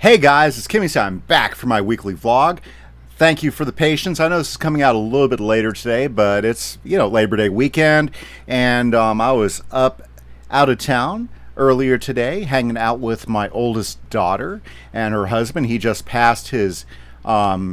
Hey guys, it's Kimise. I'm back for my weekly vlog. Thank you for the patience. I know this is coming out a little bit later today, but it's, Labor Day weekend, and I was out of town earlier today hanging out with my oldest daughter and her husband. He just passed his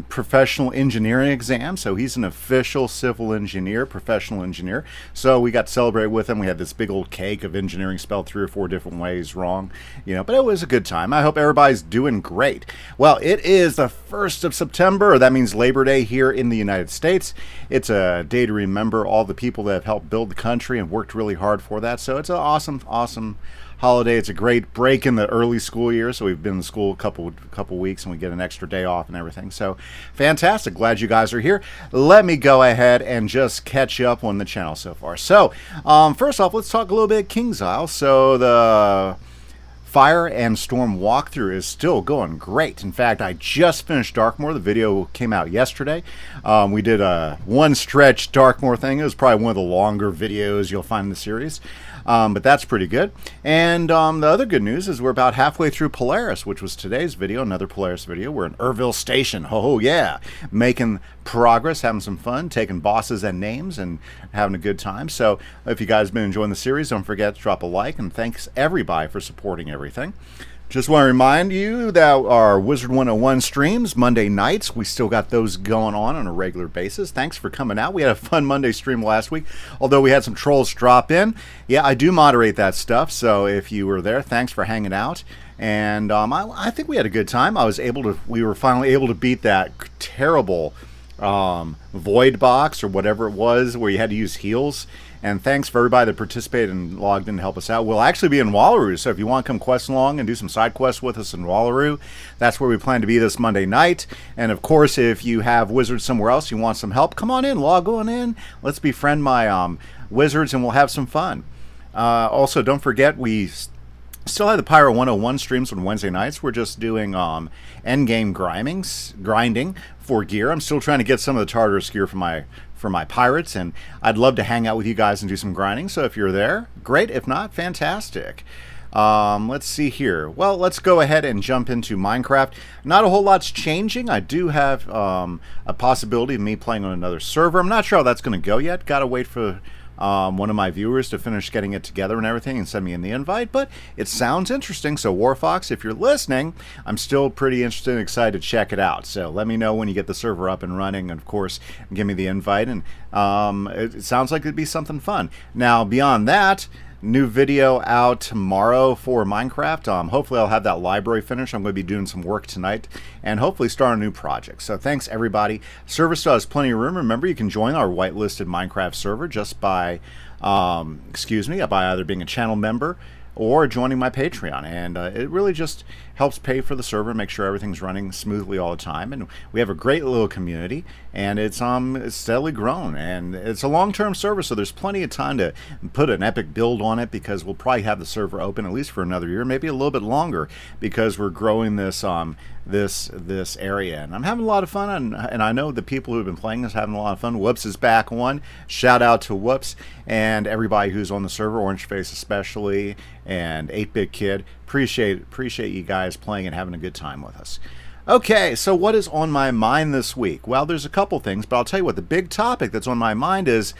professional engineering exam, so he's an official civil engineer, professional engineer. So we got to celebrate with him. We had this big old cake of engineering spelled 3 or 4 different ways wrong, but it was a good time. I hope everybody's doing great. Well, it is the 1st of September. That means Labor Day here in the United States. It's a day to remember all the people that have helped build the country and worked really hard for that. So it's an awesome holiday. It's a great break in the early school year, so we've been in school a couple weeks and we get an extra day off and everything. So fantastic. Glad you guys are here. Let me go ahead and just catch you up on the channel so far. So first off, let's talk a little bit of KingsIsle. So the Fire and Storm walkthrough is still going great. In fact, I just finished Darkmoor. The video came out yesterday. We did a one stretch Darkmoor thing. It was probably one of the longer videos you'll find in the series. But that's pretty good. And the other good news is we're about halfway through Polaris, which was today's video, another Polaris video. We're in Urville Station. Oh, yeah. Making progress, having some fun, taking bosses and names and having a good time. So if you guys have been enjoying the series, don't forget to drop a like. And thanks, everybody, for supporting everything. Just want to remind you that our Wizard 101 streams, Monday nights, we still got those going on a regular basis. Thanks for coming out. We had a fun Monday stream last week, although we had some trolls drop in. Yeah, I do moderate that stuff, so if you were there, thanks for hanging out. And I think we had a good time. We were finally able to beat that terrible void box or whatever it was where you had to use heals. And thanks for everybody that participated and logged in to help us out. We'll actually be in Wallaroo, so if you want to come quest along and do some side quests with us in Wallaroo, that's where we plan to be this Monday night. And of course, if you have wizards somewhere else, you want some help, come on in, log on in. Let's befriend my wizards and we'll have some fun. Also, don't forget, we still have the Pyro 101 streams on Wednesday nights. We're just doing endgame grinding for gear. I'm still trying to get some of the Tartarus gear for my pirates, and I'd love to hang out with you guys and do some grinding. So if you're there, great. If not, fantastic. Let's see here. Well, let's go ahead and jump into Minecraft. Not a whole lot's changing. I do have a possibility of me playing on another server. I'm not sure how that's going to go yet. Got to wait for one of my viewers to finish getting it together and everything and send me in the invite, but it sounds interesting. So Warfox, if you're listening, I'm still pretty interested and excited to check it out. So let me know when you get the server up and running, and of course give me the invite. And it sounds like it'd be something fun. Now beyond that, new video out tomorrow for Minecraft. Hopefully I'll have that library finished. I'm going to be doing some work tonight and hopefully start a new project. So thanks everybody. Server still has plenty of room. Remember, you can join our whitelisted Minecraft server just by by either being a channel member or joining my Patreon, and it really just helps pay for the server, make sure everything's running smoothly all the time. And we have a great little community, and it's steadily grown, and it's a long-term server, so there's plenty of time to put an epic build on it, because we'll probably have the server open at least for another year, maybe a little bit longer, because we're growing this this area, and I'm having a lot of fun, and I know the people who've been playing this are having a lot of fun. Whoops is back on. Shout out to Whoops and everybody who's on the server, Orangeface especially, and 8-Bit Kid. Appreciate you guys playing and having a good time with us. Okay, so what is on my mind this week? Well, there's a couple things, but I'll tell you what, the big topic that's on my mind is,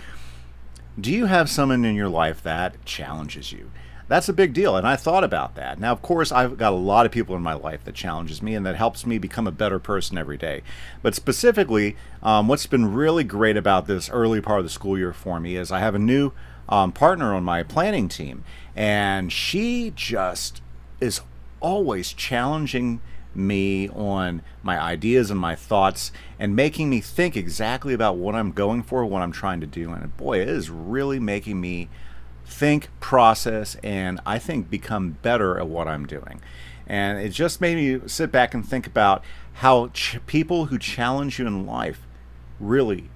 do you have someone in your life that challenges you? That's a big deal, and I thought about that. Now, of course, I've got a lot of people in my life that challenges me and that helps me become a better person every day. But specifically, what's been really great about this early part of the school year for me is I have a new partner on my planning team, and she just is always challenging me on my ideas and my thoughts and making me think exactly about what I'm going for, what I'm trying to do. And boy, it is really making me think, process, and I think become better at what I'm doing. And it just made me sit back and think about how people who challenge you in life really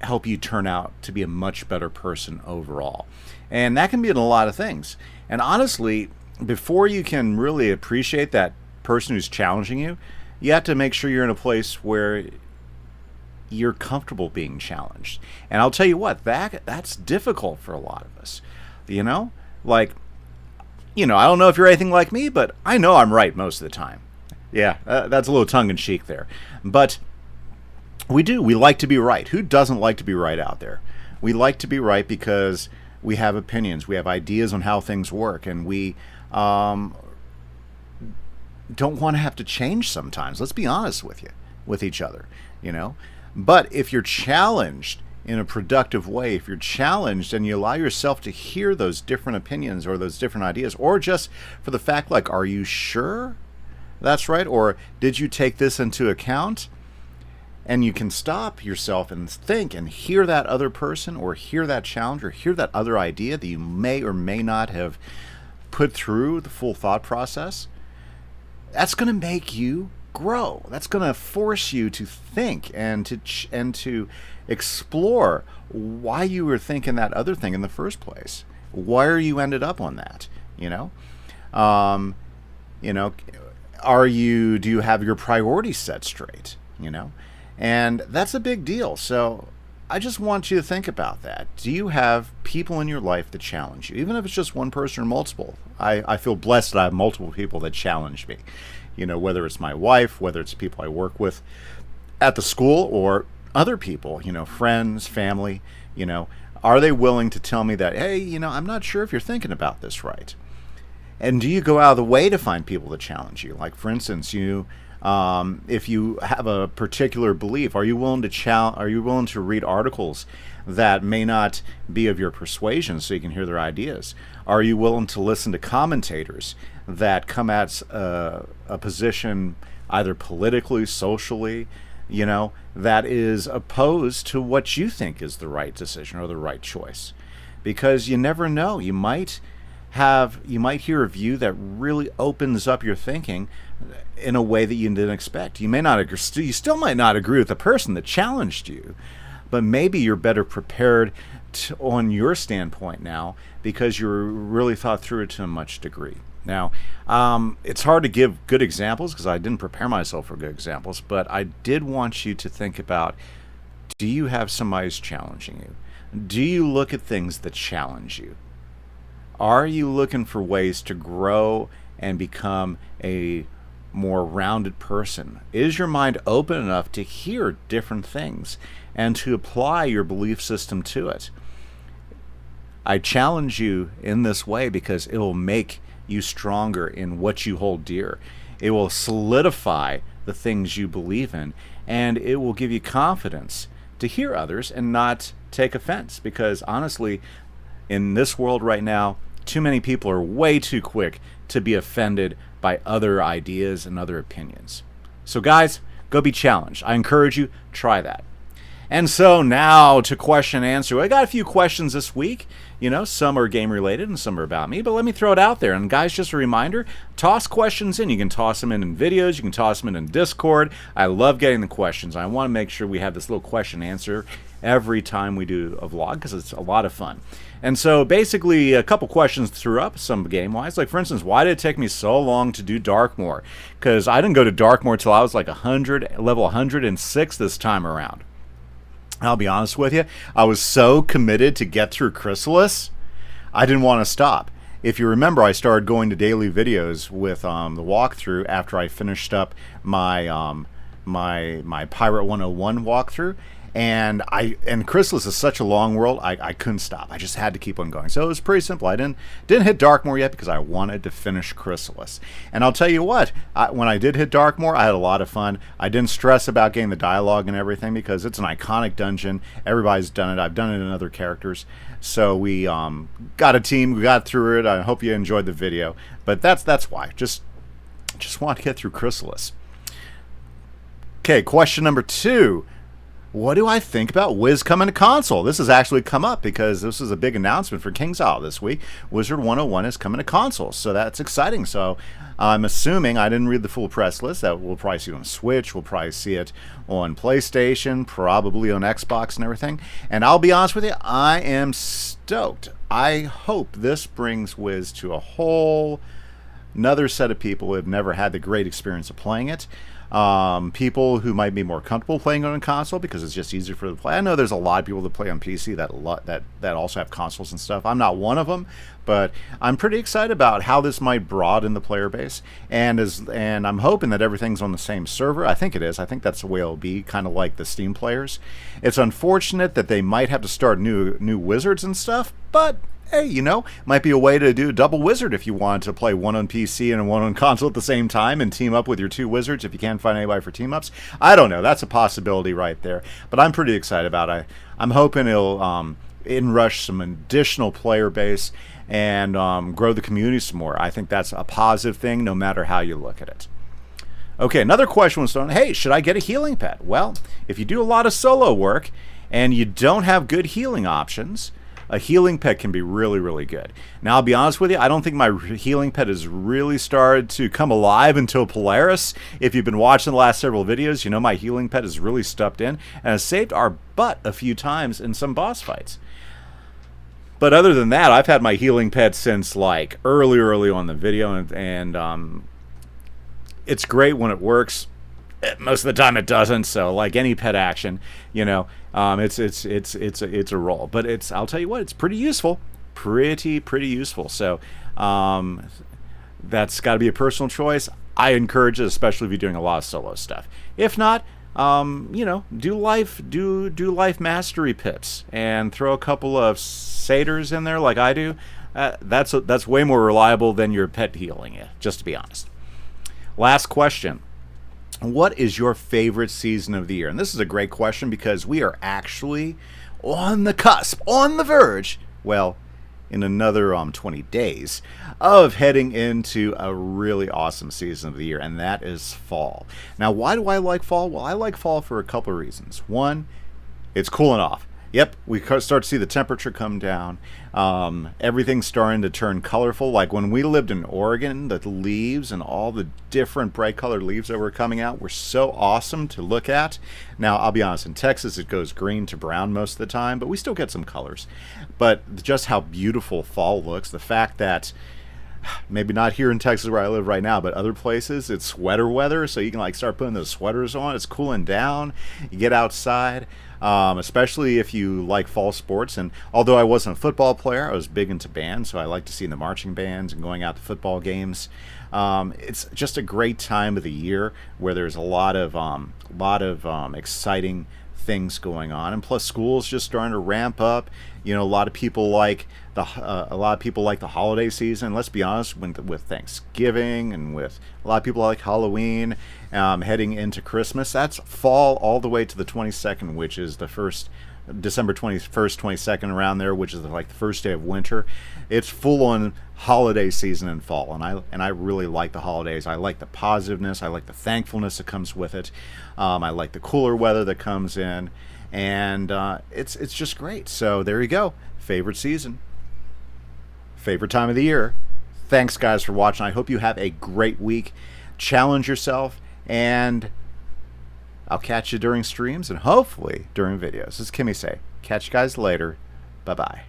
help you turn out to be a much better person overall. And that can be in a lot of things. And honestly, before you can really appreciate that person who's challenging you, you have to make sure you're in a place where you're comfortable being challenged. And I'll tell you what, that's difficult for a lot of us. I don't know if you're anything like me, but I know I'm right most of the time. Yeah, that's a little tongue-in-cheek there. But we do. We like to be right. Who doesn't like to be right out there? We like to be right because we have opinions. We have ideas on how things work. And we don't want to have to change sometimes. Let's be honest with each other, you know? But if you're challenged in a productive way, if you're challenged and you allow yourself to hear those different opinions or those different ideas, or just for the fact, like, are you sure that's right? Or did you take this into account? And you can stop yourself and think and hear that other person or hear that challenge or hear that other idea that you may or may not have put through the full thought process. That's going to make you grow. That's going to force you to think and to explore why you were thinking that other thing in the first place. Why you ended up on that, you know? You know, do you have your priorities set straight, you know? And that's a big deal. So I just want you to think about that. Do you have people in your life that challenge you? Even if it's just one person or multiple. I feel blessed that I have multiple people that challenge me. You know, whether it's my wife, whether it's people I work with at the school or other people, you know, friends, family, you know, are they willing to tell me that, hey, you know, I'm not sure if you're thinking about this right? And do you go out of the way to find people to challenge you? Like, for instance, if you have a particular belief, are you willing to read articles that may not be of your persuasion so you can hear their ideas? Are you willing to listen to commentators that come at a position either politically, socially, you know, that is opposed to what you think is the right decision or the right choice? Because you never know. You might hear a view that really opens up your thinking in a way that you didn't expect. You may not agree, you still might not agree with the person that challenged you, but maybe you're better prepared on your standpoint now because you really thought through it to a much degree. Now, it's hard to give good examples because I didn't prepare myself for good examples, but I did want you to think about, do you have somebody who's challenging you? Do you look at things that challenge you? Are you looking for ways to grow and become a more rounded person? Is your mind open enough to hear different things and to apply your belief system to it? I challenge you in this way because it will make you stronger in what you hold dear. It will solidify the things you believe in, and it will give you confidence to hear others and not take offense. Because honestly, in this world right now, too many people are way too quick to be offended by other ideas and other opinions. So guys, go be challenged. I encourage you, try that. And so now to question and answer. I got a few questions this week. You know, some are game related and some are about me, but let me throw it out there. And guys, just a reminder, toss questions in. You can toss them in videos. You can toss them in Discord. I love getting the questions. I want to make sure we have this little question answer every time we do a vlog because it's a lot of fun. And so basically a couple questions threw up, some game-wise. Like, for instance, why did it take me so long to do Darkmoor? Because I didn't go to Darkmoor till I was like level 106 this time around. I'll be honest with you, I was so committed to get through Chrysalis, I didn't want to stop. If you remember, I started going to daily videos with the walkthrough after I finished up my my Pirate 101 walkthrough. And Chrysalis is such a long world, I couldn't stop. I just had to keep on going. So it was pretty simple. I didn't hit Darkmoor yet because I wanted to finish Chrysalis. And I'll tell you what, when I did hit Darkmoor, I had a lot of fun. I didn't stress about getting the dialogue and everything because it's an iconic dungeon. Everybody's done it. I've done it in other characters. So we got a team. We got through it. I hope you enjoyed the video. But that's why. Just want to get through Chrysalis. Okay, question number 2. What do I think about Wiz coming to console? This has actually come up because this is a big announcement for King's Isle this week. Wizard 101 is coming to console, so that's exciting. So I'm assuming, I didn't read the full press list, that we'll probably see it on Switch, we'll probably see it on PlayStation, probably on Xbox and everything. And I'll be honest with you, I am stoked. I hope this brings Wiz to a whole another set of people who have never had the great experience of playing it. People who might be more comfortable playing on a console because it's just easier for them to play. I know there's a lot of people that play on PC that also have consoles and stuff. I'm not one of them, but I'm pretty excited about how this might broaden the player base. And I'm hoping that everything's on the same server. I think it is. I think that's the way it'll be, kind of like the Steam players. It's unfortunate that they might have to start new wizards and stuff, but hey, might be a way to do a double wizard if you want to play one on PC and one on console at the same time and team up with your two wizards if you can't find anybody for team ups. I don't know. That's a possibility right there. But I'm pretty excited about it. I'm hoping it'll inrush some additional player base and grow the community some more. I think that's a positive thing no matter how you look at it. Okay, another question was thrown. Hey, should I get a healing pet? Well, if you do a lot of solo work and you don't have good healing options, a healing pet can be really, really good. Now, I'll be honest with you, I don't think my healing pet has really started to come alive until Polaris. If you've been watching the last several videos, my healing pet has really stepped in and has saved our butt a few times in some boss fights. But other than that, I've had my healing pet since like early on the video, and it's great when it works. Most of the time it doesn't, so like any pet action, it's a roll. But I'll tell you what, it's pretty useful, pretty useful. So that's got to be a personal choice. I encourage it, especially if you're doing a lot of solo stuff. If not, do life mastery pips and throw a couple of satyrs in there like I do. That's way more reliable than your pet healing you, just to be honest. Last question. What is your favorite season of the year? And this is a great question because we are actually on the cusp, on the verge, well, in another 20 days, of heading into a really awesome season of the year, and that is fall. Now, why do I like fall? Well, I like fall for a couple of reasons. One, it's cooling off. Yep, we start to see the temperature come down. Everything's starting to turn colorful. Like when we lived in Oregon, the leaves and all the different bright colored leaves that were coming out were so awesome to look at. Now, I'll be honest, in Texas it goes green to brown most of the time, but we still get some colors. But just how beautiful fall looks, the fact that maybe not here in Texas where I live right now, but other places, it's sweater weather, so you can like start putting those sweaters on. It's cooling down. You get outside, especially if you like fall sports. And although I wasn't a football player, I was big into bands, so I like to see the marching bands and going out to football games. It's just a great time of the year where there's a lot of exciting things going on, and plus school's just starting to ramp up. A lot of people like the holiday season. Let's be honest, with Thanksgiving and with a lot of people like Halloween, heading into Christmas. That's fall all the way to the 22nd, which is the first December 21st, 22nd, around there, which is like the first day of winter. It's full on holiday season in fall, and I really like the holidays. I like the positiveness. I like the thankfulness that comes with it. I like the cooler weather that comes in, and it's just great. So there you go. Favorite season, favorite time of the year. Thanks, guys, for watching. I hope you have a great week. Challenge yourself, and I'll catch you during streams and hopefully during videos. This is Kimise. Catch you guys later. Bye-bye.